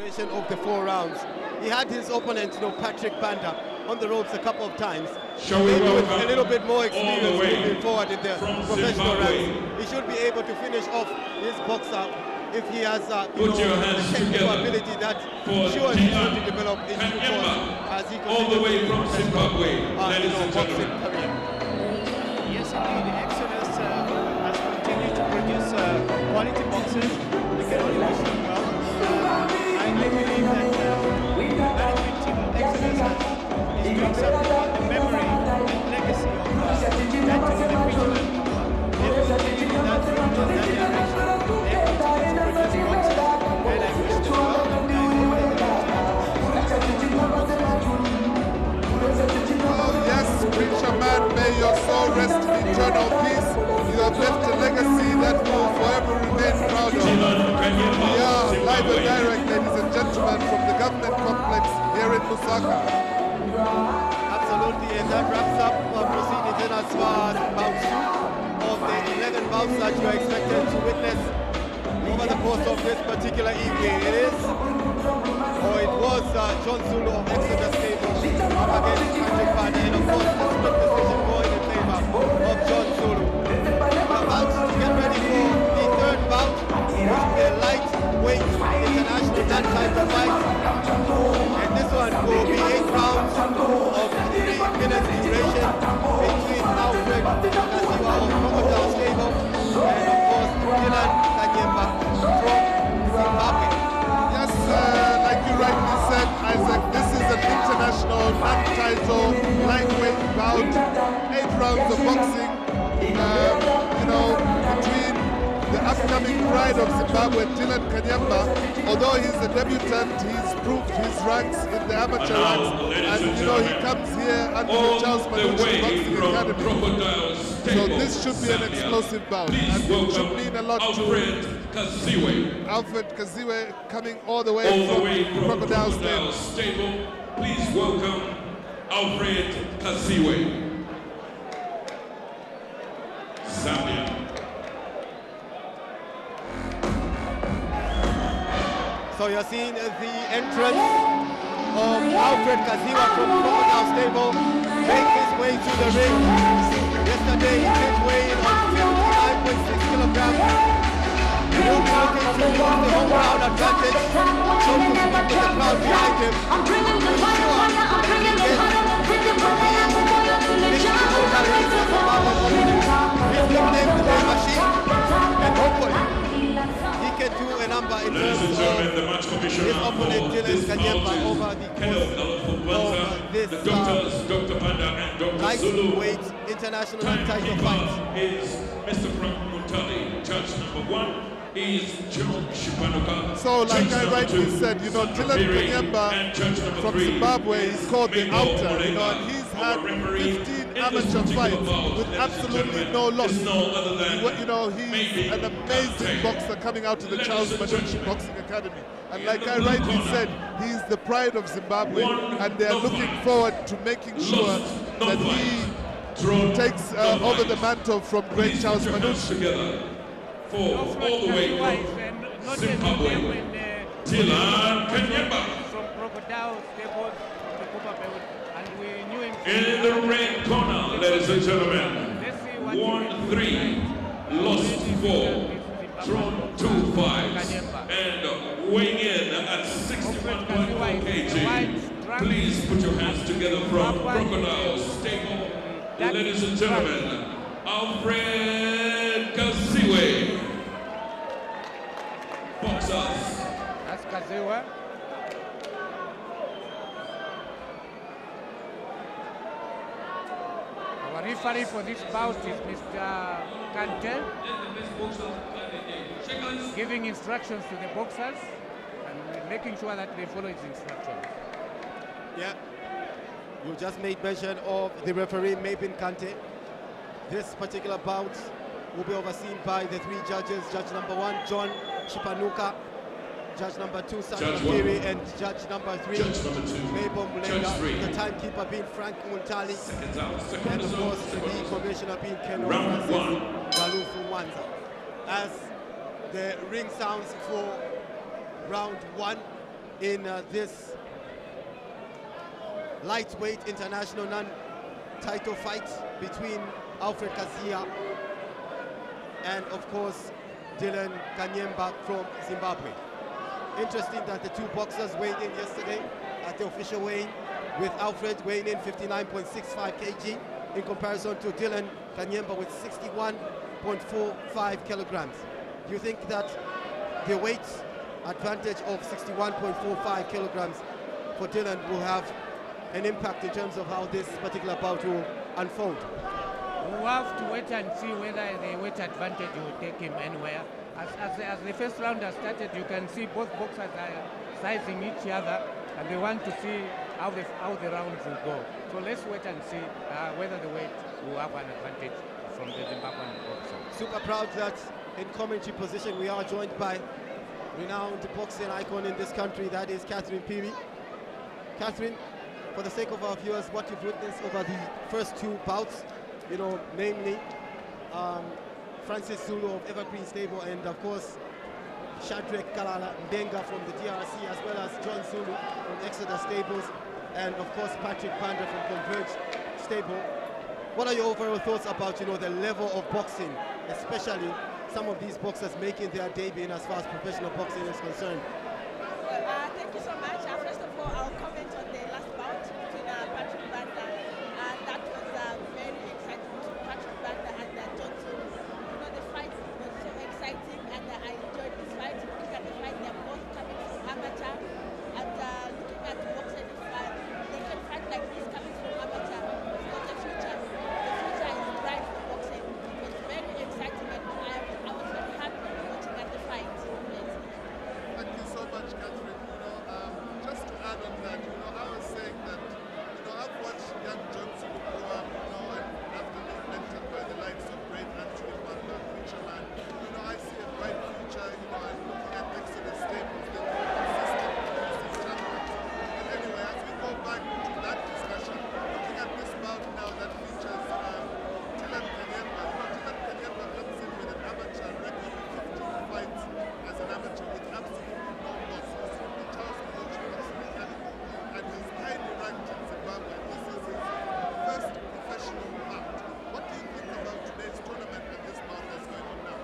duration of the 4 rounds. He had his opponent, Patrick Banda, on the ropes a couple of times. Maybe with a little bit more experience moving forward in the professional ranks, he should be able to finish off his boxer if he has the technical ability that surely he's going to develop in due course as he continues from Zimbabwe, boxing career. Yes, indeed. Exodus has continued to produce quality boxers. We can only wish him well. I believe that the management team of Exodus is doing something on the memory and legacy of that individual. They will continue that direction. They continue to produce boxers, and I wish them well. Yes, preacher man, may your soul rest in eternal peace. You have left a legacy that will forever remain proud of. We are live and direct, ladies and gentlemen, from the government complex here in Lusaka. Absolutely, and that wraps up proceedings in as far as Bout 2 of the 11 bouts that you are expected to witness over the course of this particular evening. It was John Zulu of Exodus Stable up against Patrick Banda, and of course the split decision going in favor of John Zulu. We're about to get ready for the third bout, which will be a lightweight international type of fight. And this one will be 8 rounds of 3 minutes duration between Alfred Kaziwe of Oriental Stable and of course Dilan Kanyemba from Zimbabwe. Yes, like you rightly said, Isaac, this is an international non-title lightweight bout. 8 rounds of boxing, between the upcoming pride of Zimbabwe, Dilan Kanyemba. Although he's a debutant, he's proved his ranks in the amateur ranks, and he comes here under the Charles Manui Boxing Academy. So this should be an explosive bout, and it should mean a lot to Kaziwe. Alfred Kaziwe coming all the way from Crocodile Stable. Please welcome Alfred Kaziwe. Zambia. So you're seeing the entrance of Alfred Kaziwe from Crocodile Stable make his way to the ring. Yesterday he did weigh in on 59.6 kilograms. He will be looking to use the home ground advantage, so to speak, with the crowd behind him. I'm bringing the fire, I'm bringing the fire, I'm bringing the fire, He's nicknamed the Day Machine, and hopefully he can do a number in terms of his opponent Dilan Kanyemba over the course of this lightweight international title fight. Is Mr. Frank Muntali, judge number 1. Is John Shipanuka. So, like I rightly said, Dilan Kanyemba from Zimbabwe is called the Outer, and he's had 15 amateur fights with absolutely no loss. He's an amazing boxer coming out of the Charles Manui Boxing Academy. And like I rightly said, he's the pride of Zimbabwe, and they are looking forward to making sure that he takes over the mantle from great Charles Manui. For all the way from Zimbabwe, Dilan Kanyemba. From Crocodile Stable to Copper Belt, and we knew him. In the red corner, ladies and gentlemen, won 3, lost 4, drawn 2 fights, and weighing in at 61.4 kg. Please put your hands together from Crocodile Stable, ladies and gentlemen, Alfred Kaziwe. Boxers. That's Kaziwe. Our referee for this bout is Mr. Kante, giving instructions to the boxers and making sure that they follow his instructions. Yeah, you just made mention of the referee, Mabin Kante. This particular bout will be overseen by the 3 judges, judge number 1, John Shipanuka, judge number 2, Sandra Kiri, and judge number 3, Mabel Mulenga, the timekeeper being Frank Muntali, and of course the commissioner being Ken Galufu Wanza. As the ring sounds for round 1 in this lightweight international non-title fight between Alfred Kaziwe and, of course, Dilan Kanyemba from Zimbabwe. Interesting that the two boxers weighed in yesterday at the official weigh-in, with Alfred weighing in 59.65 kg in comparison to Dilan Kanyemba with 61.45 kilograms. Do you think that the weight advantage of 61.45 kilograms for Dilan will have an impact in terms of how this particular bout will unfold? We'll have to wait and see whether the weight advantage will take him anywhere. As the first round has started, you can see both boxers are sizing each other, and they want to see how the rounds will go. So let's wait and see whether the weight will have an advantage from the Zimbabwean boxer. Super proud that in commentary position we are joined by renowned boxing icon in this country, that is Catherine Peary. Catherine, for the sake of our viewers, what you've witnessed over the first two bouts, you know, namely Francis Zulu of Evergreen Stable and, of course, Shadrach Kalala Mbenga from the DRC, as well as John Zulu from Exeter Stables, and, of course, Patrick Panda from Converge Stable. What are your overall thoughts about, you know, the level of boxing, especially some of these boxers making their debut as far as professional boxing is concerned? Thank you so much. First of all, I'll comment on the last bout between Patrick Panda. That was very exciting between Patrick Panda and John Zulu. You know, the fight was so exciting, and I enjoyed this fight. Looking at the fight, they're both coming from amateur, and looking at the boxing, they can fight like this coming from amateur. For the future is bright for boxing. It was very exciting, and I was very happy watching at the fight. Thank you so much, Catherine. Just to add on that, I was saying that, I've watched young John Zulu grow up, and after being mentored by the likes of great Anthony Wanda, Fisherman, I see a bright future, and looking at Exeter Staples, the consistent champions. But anyway, as we go back to that discussion, looking at this bout now that features Dilan Kanyemba. Dilan Kanyemba comes in with an amateur record of 15 fights as an amateur with absolutely no losses. He tells me he's absolutely animal, and he's highly ranked in Zimbabwe. This is his first professional bout. What do you think about today's tournament and this bout that's going on now?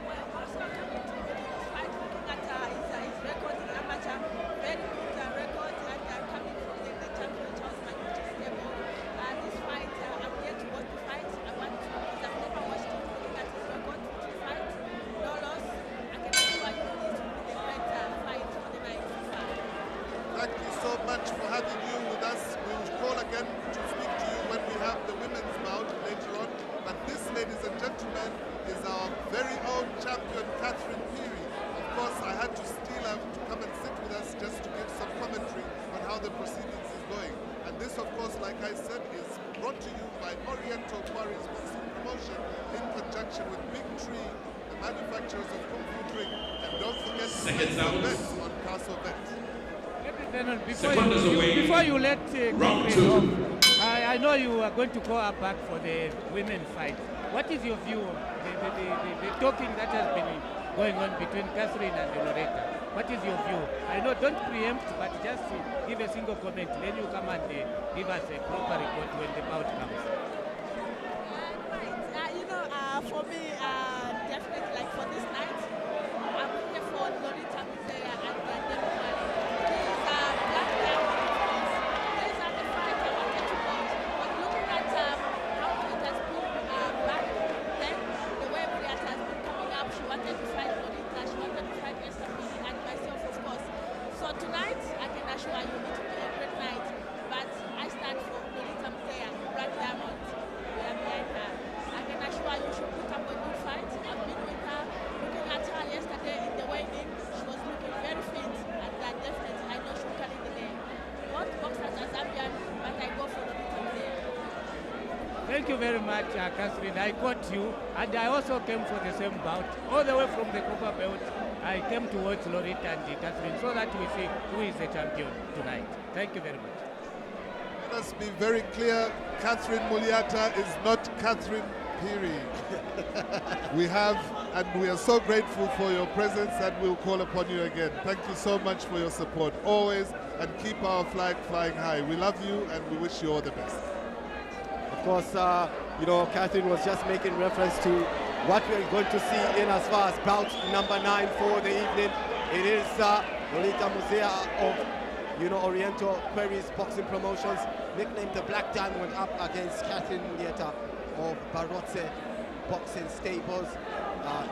Well, also coming to this fight, looking at his record in amateur, very good record, and coming from the champion Charles Manui stable. This fight, I'm here to watch the fight. I want to, because I've never watched him. Looking at his record, 2 fights, no loss. I can assure you this will be the great fight for the night. Thank you so much for having you with us. We will call again to speak to you when we have the women's bout later on. But this, ladies and gentlemen, is our very own champion, Catherine Peary. Of course, I had to steal her to come and sit with us just to give some commentary on how the proceedings is going. And this, of course, like I said, is brought to you by Oriental Quarries Boxing Promotion in conjunction with Big Tree, the manufacturers of Kung Fu Drink. And don't forget to place your bets on Castle Bet. Before you let Round Catherine two. off, I know you are going to call her back for the women fight. What is your view of the talking that has been going on between Catherine and Loretta? What is your view? I know, don't preempt, but just give a single comment. Then you come and give us a proper report when the bout comes. Right. For me, definitely, like for this night, I'm looking for Loretta Mizea and Kanyemba. These are black diamond fights. These are the fights I wanted to watch. But looking at how it has been back then, the way Briat has been coming up, she wanted to fight Loretta, she wanted to fight Esther Pili, and myself, of course. So tonight, I can assure you it will be a great night. But I stand for Loretta Mizea, black diamond. We are behind her. I can assure you she put up a good fight. I've been with her, looking at her yesterday in the weigh-in. She was looking very fit, and definitely I know she'll carry the day. Both boxers are Zambian, but I go for Loretta Mizea. Thank you very much, Catherine. I caught you, and I also came for the same bout. All the way from the Copper Belt, I came to watch Loretta and Catherine so that we see who is the champion tonight. Thank you very much. Let us be very clear, Catherine Muliata is not Catherine Piri. We have, and we are so grateful for your presence, and we'll call upon you again. Thank you so much for your support always, and keep our flag flying high. We love you, and we wish you all the best. Of course, you know, Catherine was just making reference to what we're going to see in as far as bout number 9 for the evening. It is Lolita Musea of, you know, Oriental Quarries Boxing Promotions, nicknamed the Black Diamond, up against Catherine Lieta of Barotse Boxing Stables,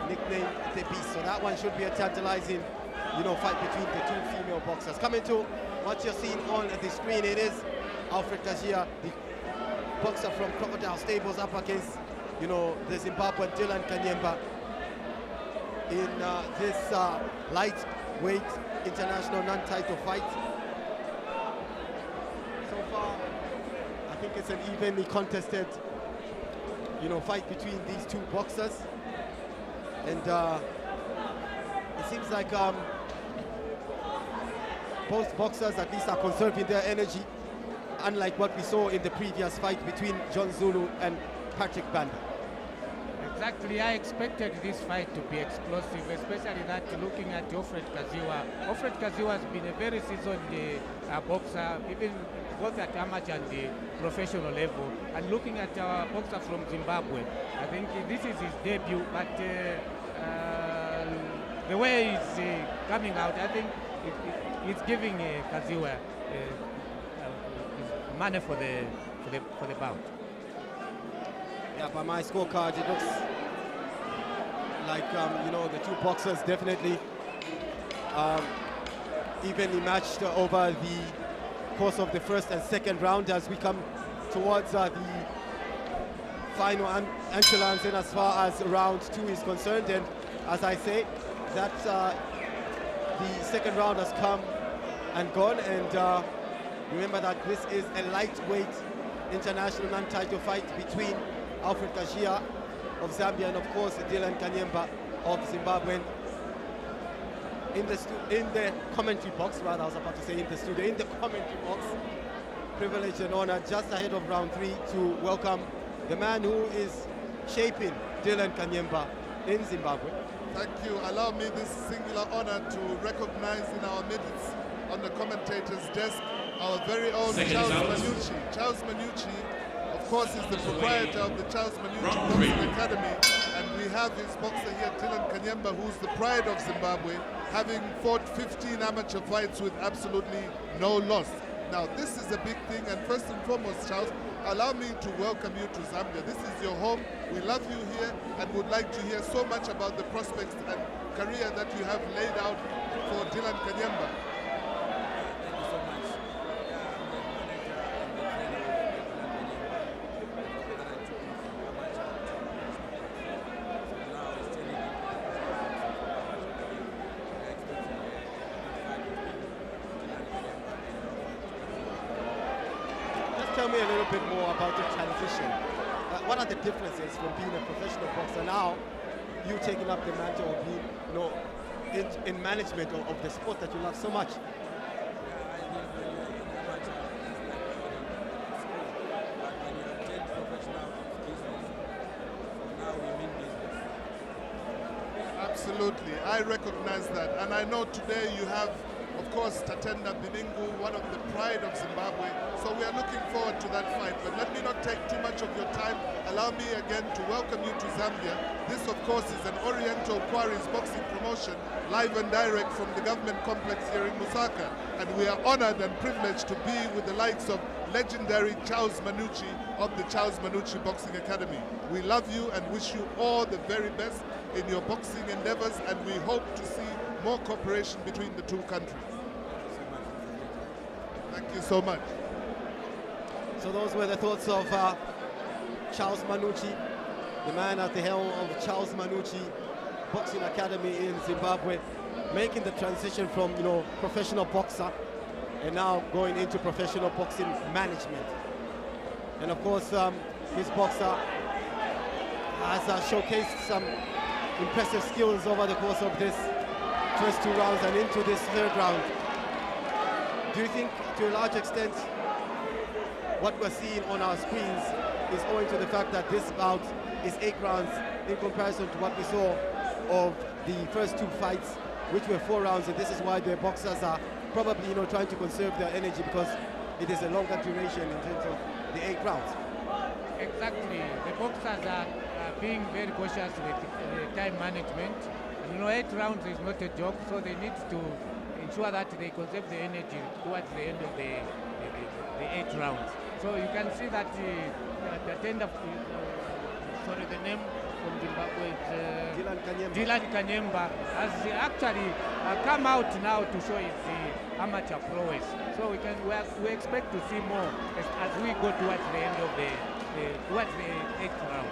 nicknamed the Beast. So that one should be a tantalizing, you know, fight between the two female boxers. Coming to what you're seeing on the screen, it is Alfred Kaziwe, the boxer from Crocodile Stables, up against, you know, the Zimbabwean Dilan Kanyemba in this lightweight international non-title fight. So far, I think it's an evenly contested, you know, fight between these two boxers, and it seems like both boxers at least are conserving their energy, unlike what we saw in the previous fight between John Zulu and Patrick Banda. Exactly, I expected this fight to be explosive, especially that looking at Alfred Kaziwe. Alfred Kaziwe has been a very seasoned boxer, even both at amateur and the professional level. And looking at our boxer from Zimbabwe, I think this is his debut, but the way he's coming out, I think it's giving Kaziwe money for the bout. Yeah, by my scorecard, it looks like, you know, the two boxers definitely evenly matched over the course of the first and second round, as we come towards the final entrance in as far as round 2 is concerned. And as I say, that the second round has come and gone, and remember that this is a lightweight international non-title fight between Alfred Kaziwe of Zambia and, of course, Dilan Kanyemba of Zimbabwe. In the commentary box, rather, I was about to say in the studio, in the commentary box, privilege and honor, just ahead of round 3, to welcome the man who is shaping Dilan Kanyemba in Zimbabwe. Thank you. Allow me this singular honor to recognize in our midst on the commentator's desk our very own Charles Manui. Charles Manui, of course, is the proprietor of the Charles Manui Boxing Academy, and we have his boxer here, Dilan Kanyemba, who's the pride of Zimbabwe, having fought 15 amateur fights with absolutely no loss. Now, this is a big thing, and first and foremost, Charles, allow me to welcome you to Zambia. This is your home. We love you here and would like to hear so much about the prospects and career that you have laid out for Dilan Kanyemba. Tell me a little bit more about the transition. What are the differences from being a professional boxer now, you taking up the mantle of being, you know, in management of the sport that you love so much? Absolutely, I recognize that, and I know today you have, of course, Tatenda Biningu, one of the pride of Zimbabwe, so we are looking forward to that fight. But let me not take too much of your time. Allow me again to welcome you to Zambia. This, of course, is an Oriental Quarries boxing promotion, live and direct from the government complex here in Lusaka, and we are honored and privileged to be with the likes of legendary Charles Manui of the Charles Manui Boxing Academy. We love you and wish you all the very best in your boxing endeavors, and we hope to see more cooperation between the two countries. Thank you so much. So those were the thoughts of Charles Manui, the man at the helm of Charles Manui Boxing Academy in Zimbabwe, making the transition from, you know, professional boxer and now going into professional boxing management. And of course, this boxer has showcased some impressive skills over the course of this first 2 rounds and into this third round. Do you think, to a large extent, what we're seeing on our screens is owing to the fact that this bout is 8 rounds in comparison to what we saw of the first 2 fights, which were 4 rounds, and this is why the boxers are probably, trying to conserve their energy, because it is a longer duration in terms of the 8 rounds. Exactly. The boxers are being very cautious with time management. 8 rounds is not a joke, so they need to ensure that they conserve the energy towards the end of the 8 rounds. So you can see that the tender, the name from Zimbabwe, Dilan Kanyemba, has actually come out now to show his amateur prowess. So we expect to see more as we go towards the end of towards the 8th round.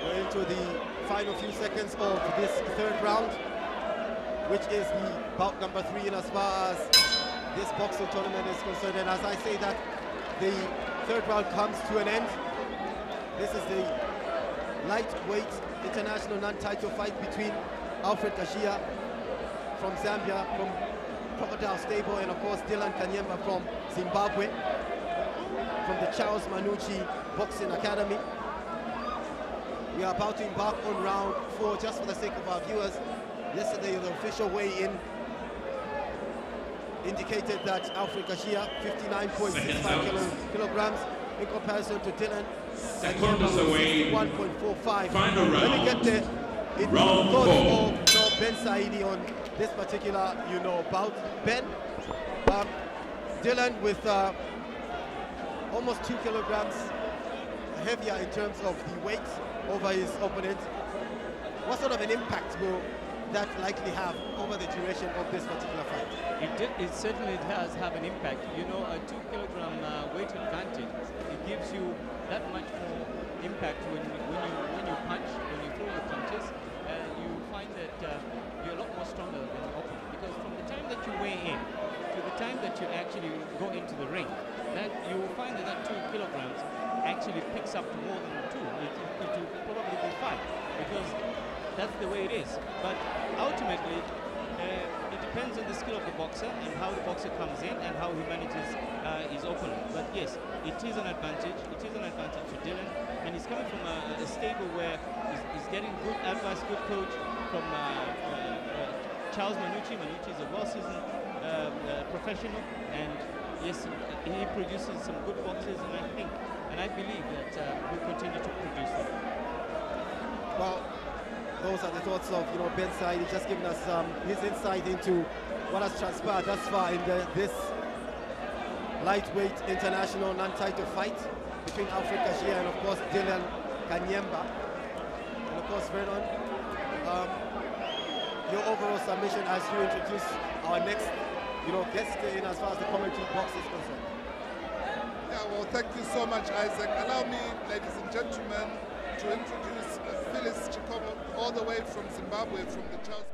We're into the final few seconds of this 3rd round, which is the bout number 3 in as far as this boxing tournament is concerned. And as I say that the 3rd round comes to an end, this is the lightweight international non-title fight between Alfred from Zambia, from Crocodile Stable, and of course Dilan Kanyemba from Zimbabwe, from the Charles Manui Boxing Academy. We are about to embark on round 4. Just for the sake of our viewers, yesterday the official weigh-in indicated that Alfred 59.65 kilograms in comparison to Dilan 1.45. Let me get the thoughts of Ben Saidi on this particular, bout. Ben, Dilan with almost 2 kilograms heavier in terms of the weight over his opponent. What sort of an impact will that likely have over the duration of this particular fight? It certainly does have an impact. A 2 kilogram weight advantage, it gives you that much more impact when you punch, when you throw your punches. You find that you're a lot more stronger than the opponent, because from the time that you weigh in to the time that you actually go into the ring, that you will find that 2 kilograms actually picks up to more than 2. It will probably be 5, because that's the way it is. But ultimately, it depends on the skill of the boxer and how the boxer comes in and how he manages his opponent. But yes, it is an advantage. It is an advantage to Dilan, and he's coming from a stable where he's getting good advice, good coach from Charles Manui. Manui is a well-seasoned professional, and yes, he produces some good boxers, and I believe that he'll continue to produce them. Well, those are the thoughts of Ben Saidi, just giving us his insight into what has transpired thus far in this lightweight international non-title fight between Alfred and of course Dilan Kanyemba. And of course, Vernon, your overall submission as you introduce our next guest in as far as the commentary box is concerned. Yeah, well, thank you so much, Isaac. Allow me, ladies and gentlemen, to introduce Phyllis Chikomo, all the way from Zimbabwe, from the Charles